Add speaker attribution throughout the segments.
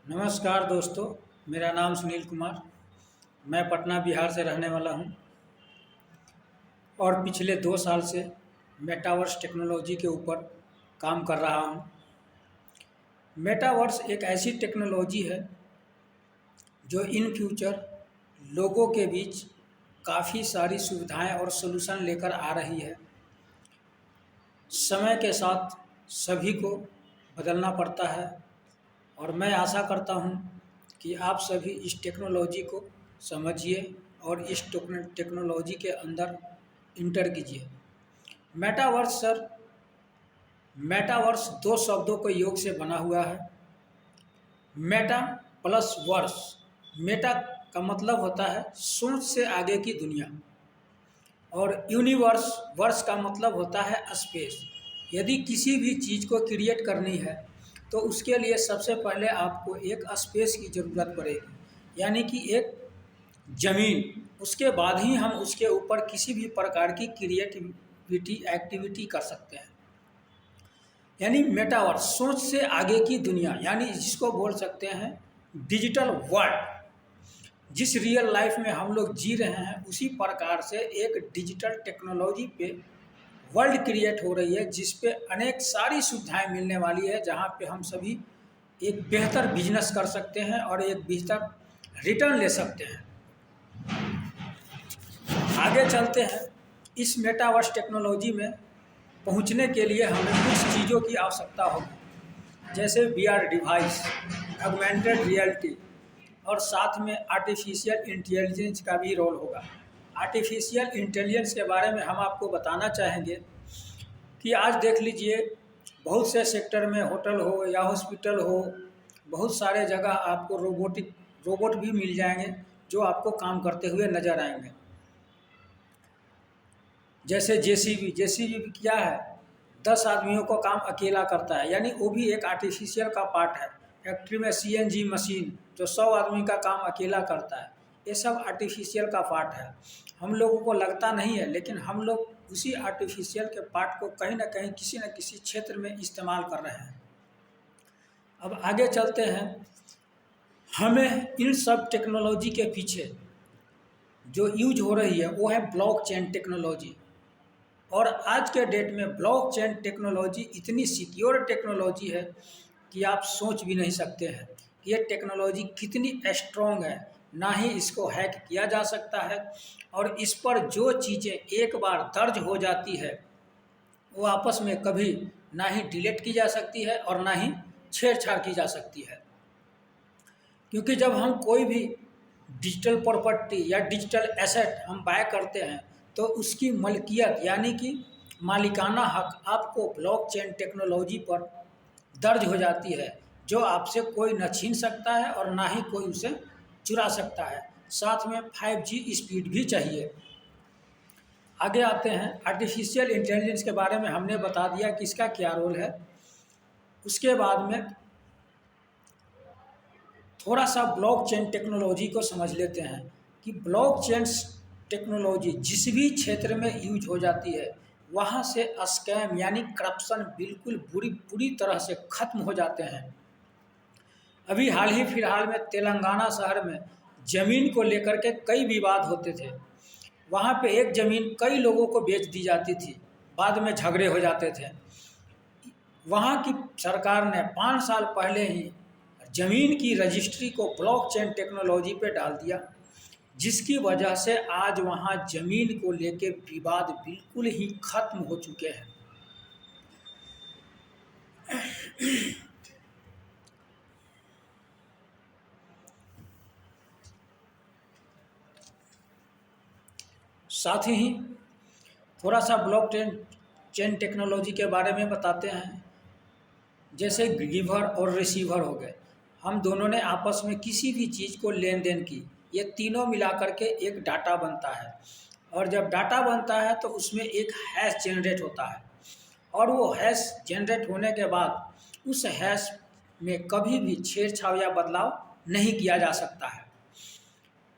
Speaker 1: नमस्कार दोस्तों, मेरा नाम सुनील कुमार। मैं पटना बिहार से रहने वाला हूं और पिछले 2 साल से मेटावर्स टेक्नोलॉजी के ऊपर काम कर रहा हूं। मेटावर्स एक ऐसी टेक्नोलॉजी है जो इन फ्यूचर लोगों के बीच काफ़ी सारी सुविधाएं और सॉल्यूशन लेकर आ रही है। समय के साथ सभी को बदलना पड़ता है और मैं आशा करता हूं कि आप सभी इस टेक्नोलॉजी को समझिए और इस टेक्नोलॉजी के अंदर इंटर कीजिए। मेटावर्स सर, मेटावर्स 2 शब्दों के योग से बना हुआ है। Meta plus verse. मेटा का मतलब होता है सोच से आगे की दुनिया और यूनिवर्स, वर्स का मतलब होता है स्पेस। यदि किसी भी चीज़ को क्रिएट करनी है तो उसके लिए सबसे पहले आपको एक स्पेस की ज़रूरत पड़ेगी, यानी कि एक ज़मीन। उसके बाद ही हम उसके ऊपर किसी भी प्रकार की क्रिएटिविटी एक्टिविटी कर सकते हैं। यानी मेटावर्स सोच से आगे की दुनिया, यानी जिसको बोल सकते हैं डिजिटल वर्ल्ड। जिस रियल लाइफ में हम लोग जी रहे हैं उसी प्रकार से एक डिजिटल टेक्नोलॉजी पे वर्ल्ड क्रिएट हो रही है, जिस पे अनेक सारी सुविधाएं मिलने वाली है, जहां पे हम सभी एक बेहतर बिजनेस कर सकते हैं और एक बेहतर रिटर्न ले सकते हैं। आगे चलते हैं। इस मेटावर्स टेक्नोलॉजी में पहुंचने के लिए हमें कुछ चीज़ों की आवश्यकता होगी, जैसे VR डिवाइस, ऑगमेंटेड रियलिटी और साथ में आर्टिफिशियल इंटेलिजेंस का भी रोल होगा। आर्टिफिशियल इंटेलिजेंस के बारे में हम आपको बताना चाहेंगे कि आज देख लीजिए, बहुत से सेक्टर में होटल हो या हॉस्पिटल हो, बहुत सारे जगह आपको रोबोट भी मिल जाएंगे जो आपको काम करते हुए नज़र आएंगे। जैसे जेसीबी क्या है, 10 आदमियों को काम अकेला करता है, यानी वो भी एक आर्टिफिशियल का पार्ट है। फैक्ट्री में CNG मशीन जो 100 आदमी का काम अकेला करता है, ये सब आर्टिफिशियल का पार्ट है। हम लोगों को लगता नहीं है, लेकिन हम लोग उसी आर्टिफिशियल के पार्ट को कहीं ना कहीं किसी न किसी क्षेत्र में इस्तेमाल कर रहे हैं। अब आगे चलते हैं। हमें इन सब टेक्नोलॉजी के पीछे जो यूज हो रही है वो है ब्लॉकचेन टेक्नोलॉजी। और आज के डेट में ब्लॉकचेन टेक्नोलॉजी इतनी सिक्योर टेक्नोलॉजी है कि आप सोच भी नहीं सकते हैं कि ये टेक्नोलॉजी कितनी स्ट्रॉन्ग है। ना ही इसको हैक किया जा सकता है और इस पर जो चीज़ें एक बार दर्ज हो जाती है वो आपस में कभी ना ही डिलीट की जा सकती है और ना ही छेड़छाड़ की जा सकती है। क्योंकि जब हम कोई भी डिजिटल प्रॉपर्टी या डिजिटल एसेट हम बाय करते हैं तो उसकी मलकियत यानी कि मालिकाना हक आपको ब्लॉकचेन टेक्नोलॉजी पर दर्ज हो जाती है, जो आपसे कोई न छीन सकता है और ना ही कोई उसे चुरा सकता है। साथ में 5G स्पीड भी चाहिए। आगे आते हैं। आर्टिफिशियल इंटेलिजेंस के बारे में हमने बता दिया कि इसका क्या रोल है। उसके बाद में थोड़ा सा ब्लॉकचेन टेक्नोलॉजी को समझ लेते हैं कि ब्लॉकचेन टेक्नोलॉजी जिस भी क्षेत्र में यूज हो जाती है वहाँ से स्कैम यानी करप्शन बिल्कुल पूरी तरह से खत्म हो जाते हैं। अभी हाल ही फिलहाल में तेलंगाना शहर में ज़मीन को लेकर के कई विवाद होते थे। वहाँ पे एक ज़मीन कई लोगों को बेच दी जाती थी, बाद में झगड़े हो जाते थे। वहाँ की सरकार ने 5 साल पहले ही ज़मीन की रजिस्ट्री को ब्लॉकचेन टेक्नोलॉजी पे डाल दिया, जिसकी वजह से आज वहाँ ज़मीन को लेके विवाद बिल्कुल ही खत्म हो चुके हैं। साथ ही थोड़ा सा ब्लॉकचेन टेक्नोलॉजी के बारे में बताते हैं। जैसे गिवर और रिसीवर हो गए, हम दोनों ने आपस में किसी भी चीज़ को लेन देन की, ये तीनों मिला करके एक डाटा बनता है और जब डाटा बनता है तो उसमें एक हैश जनरेट होता है और वो हैश जनरेट होने के बाद उस हैश में कभी भी छेड़छाड़ या बदलाव नहीं किया जा सकता है।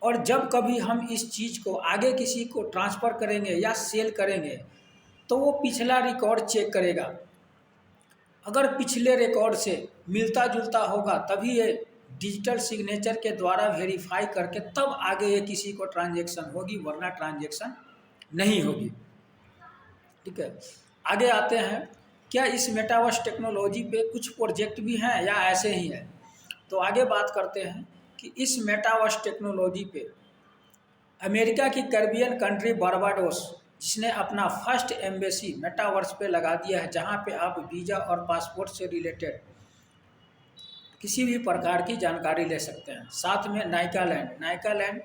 Speaker 1: और जब कभी हम इस चीज़ को आगे किसी को ट्रांसफ़र करेंगे या सेल करेंगे तो वो पिछला रिकॉर्ड चेक करेगा। अगर पिछले रिकॉर्ड से मिलता जुलता होगा तभी ये डिजिटल सिग्नेचर के द्वारा वेरीफाई करके तब आगे ये किसी को ट्रांजैक्शन होगी, वरना ट्रांजैक्शन नहीं होगी। ठीक है, आगे आते हैं। क्या इस मेटावर्स टेक्नोलॉजी पे कुछ प्रोजेक्ट भी हैं या ऐसे ही है? तो आगे बात करते हैं कि इस मेटावर्स टेक्नोलॉजी पे अमेरिका की कैरिबियन कंट्री बारबाडोस, जिसने अपना फर्स्ट एम्बेसी मेटावर्स पे लगा दिया है, जहाँ पे आप वीज़ा और पासपोर्ट से रिलेटेड किसी भी प्रकार की जानकारी ले सकते हैं। साथ में नाइकालैंड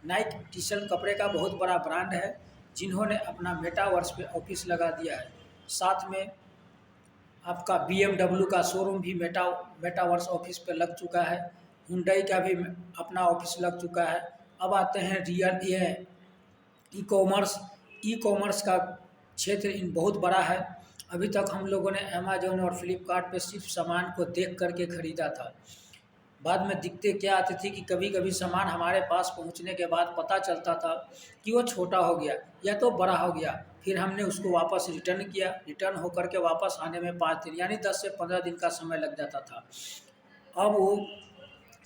Speaker 1: नाइक टी शर्ट कपड़े का बहुत बड़ा ब्रांड है, जिन्होंने अपना मेटावर्स पे ऑफिस लगा दिया है। साथ में आपका BMW का शोरूम भी मेटावर्स ऑफिस पे लग चुका है। हुंडई का भी अपना ऑफिस लग चुका है। अब आते हैं ई कॉमर्स का क्षेत्र इन बहुत बड़ा है। अभी तक हम लोगों ने अमेजोन और फ्लिपकार्ट पे सिर्फ सामान को देख करके ख़रीदा था। बाद में दिक्कतें क्या आती थी कि कभी कभी सामान हमारे पास पहुंचने के बाद पता चलता था कि वो छोटा हो गया या तो बड़ा हो गया। फिर हमने उसको वापस रिटर्न किया। रिटर्न होकर के वापस आने में 5 दिन यानी 10 से 15 दिन का समय लग जाता था। अब वो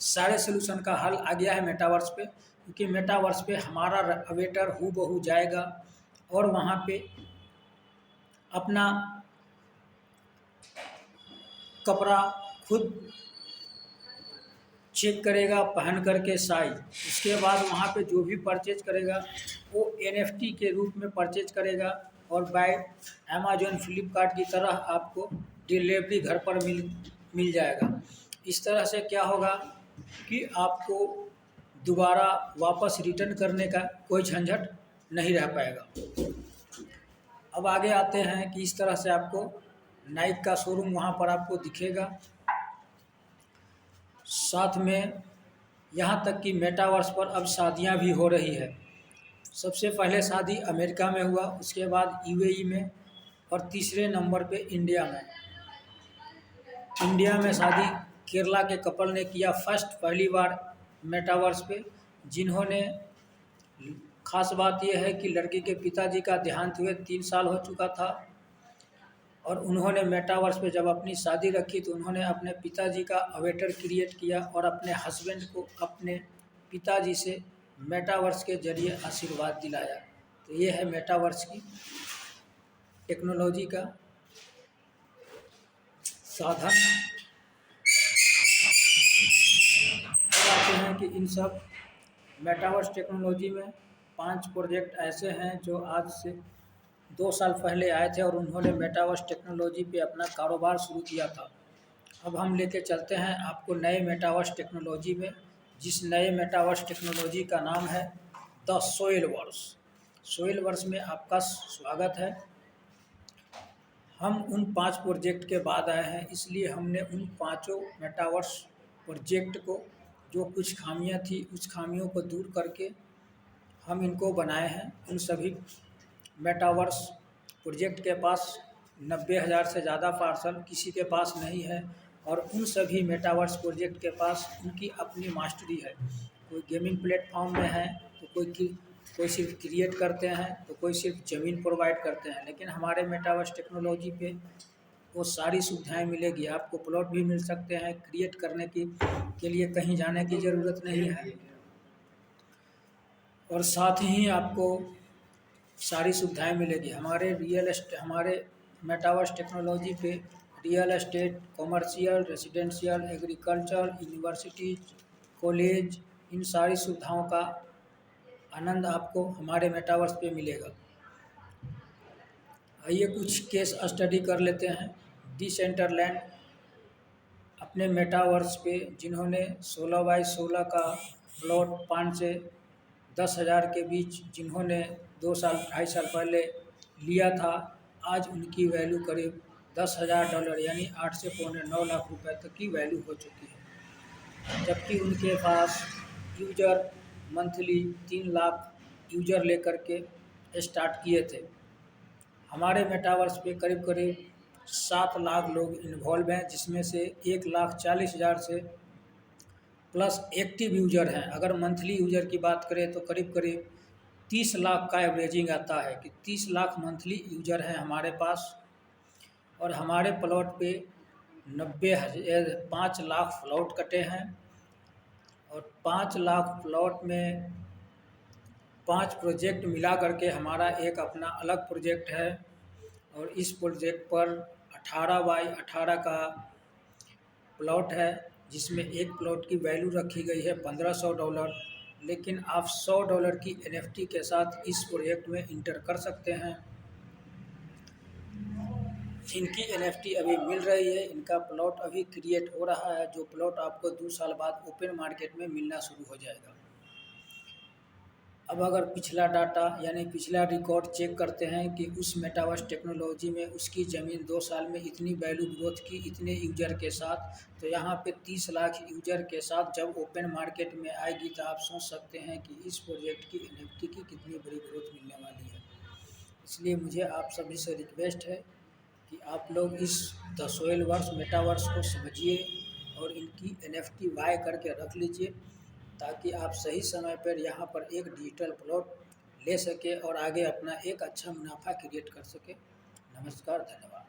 Speaker 1: सारे सोल्यूशन का हल आ गया है मेटावर्स पे, क्योंकि मेटावर्स पे हमारा अवेटर हूबहू जाएगा और वहाँ पे अपना कपड़ा खुद चेक करेगा पहन करके साइज। उसके बाद वहाँ पे जो भी परचेज करेगा वो NFT के रूप में परचेज करेगा और बाय अमेजोन फ्लिपकार्ट की तरह आपको डिलीवरी घर पर मिल जाएगा। इस तरह से क्या होगा कि आपको दोबारा वापस रिटर्न करने का कोई झंझट नहीं रह पाएगा। अब आगे आते हैं कि इस तरह से आपको नाइक का शोरूम वहाँ पर आपको दिखेगा। साथ में यहाँ तक कि मेटावर्स पर अब शादियाँ भी हो रही है। सबसे पहले शादी अमेरिका में हुआ, उसके बाद UAE में और तीसरे नंबर पे इंडिया में। इंडिया में शादी केरला के कपल ने किया पहली बार मेटावर्स पे, जिन्होंने खास बात यह है कि लड़की के पिताजी का देहांत हुए 3 साल हो चुका था और उन्होंने मेटावर्स पे जब अपनी शादी रखी तो उन्होंने अपने पिताजी का अवेटर क्रिएट किया और अपने हस्बैंड को अपने पिताजी से मेटावर्स के जरिए आशीर्वाद दिलाया। तो ये है मेटावर्स की टेक्नोलॉजी का साधन। आते हैं कि इन सब मेटावर्स टेक्नोलॉजी में 5 प्रोजेक्ट ऐसे हैं जो आज से 2 साल पहले आए थे और उन्होंने मेटावर्स टेक्नोलॉजी पे अपना कारोबार शुरू किया था। अब हम लेके चलते हैं आपको नए मेटावर्स टेक्नोलॉजी में, जिस नए मेटावर्स टेक्नोलॉजी का नाम है द सोइलवर्स में आपका स्वागत है। हम उन 5 प्रोजेक्ट के बाद आए हैं, इसलिए हमने उन 5 मेटावर्स प्रोजेक्ट को जो कुछ खामियां थी उस खामियों को दूर करके हम इनको बनाए हैं। उन सभी मेटावर्स प्रोजेक्ट के पास 90,000 से ज़्यादा पार्सल किसी के पास नहीं है और उन सभी मेटावर्स प्रोजेक्ट के पास उनकी अपनी मास्टरी है। कोई गेमिंग प्लेटफॉर्म में है तो कोई सिर्फ क्रिएट करते हैं तो कोई सिर्फ ज़मीन प्रोवाइड करते हैं, लेकिन हमारे मेटावर्स टेक्नोलॉजी पे वो सारी सुविधाएं मिलेगी। आपको प्लॉट भी मिल सकते हैं, क्रिएट करने के लिए कहीं जाने की ज़रूरत नहीं है और साथ ही आपको सारी सुविधाएं मिलेगी। हमारे मेटावर्स टेक्नोलॉजी पे real estate, commercial, residential, agriculture, universities, college, इन सारी सुविधाओं का आनंद आपको हमारे मेटावर्स पे मिलेगा। आइए कुछ केस स्टडी कर लेते हैं। डिसेंटरलैंड अपने मेटावर्स पे जिन्होंने 16x16 का प्लॉट 5 से 10,000 के बीच जिन्होंने 2-2.5 साल पहले लिया था, आज उनकी वैल्यू करीब $10,000 यानी 8 से 9 लाख रुपए तक की वैल्यू हो चुकी है। जबकि उनके पास यूजर मंथली 3 लाख यूजर लेकर के स्टार्ट किए थे। हमारे मेटावर्स पे करीब करीब 7 लाख लोग इन्वॉल्व हैं, जिसमें से 1,40,000 से प्लस एक्टिव यूजर हैं। अगर मंथली यूजर की बात करें तो करीब करीब 30 लाख का एवरेजिंग आता है कि 30 लाख मंथली यूजर हैं हमारे पास। और हमारे प्लॉट पे 5 लाख प्लॉट कटे हैं और 5 लाख प्लॉट में 5 प्रोजेक्ट मिला करके हमारा एक अपना अलग प्रोजेक्ट है। और इस प्रोजेक्ट पर 18 बाई 18 का प्लॉट है, जिसमें एक प्लॉट की वैल्यू रखी गई है $1500। लेकिन आप $100 की NFT के साथ इस प्रोजेक्ट में इंटर कर सकते हैं। इनकी NFT अभी मिल रही है, इनका प्लॉट अभी क्रिएट हो रहा है, जो प्लॉट आपको 2 साल बाद ओपन मार्केट में मिलना शुरू हो जाएगा। अब अगर पिछला डाटा यानी पिछला रिकॉर्ड चेक करते हैं कि उस मेटावर्स टेक्नोलॉजी में उसकी ज़मीन 2 साल में इतनी वैल्यू ग्रोथ की इतने यूजर के साथ, तो यहाँ पे 30 लाख यूजर के साथ जब ओपन मार्केट में आएगी तो आप सोच सकते हैं कि इस प्रोजेक्ट की NFT की कितनी बड़ी ग्रोथ मिलने वाली है। इसलिए मुझे आप सभी से रिक्वेस्ट है कि आप लोग इस द सोइल वर्स मेटावर्स को समझिए और इनकी NFT बाय करके रख लीजिए, ताकि आप सही समय पर यहाँ पर एक डिजिटल प्लॉट ले सके और आगे अपना एक अच्छा मुनाफा क्रिएट कर सके। नमस्कार, धन्यवाद।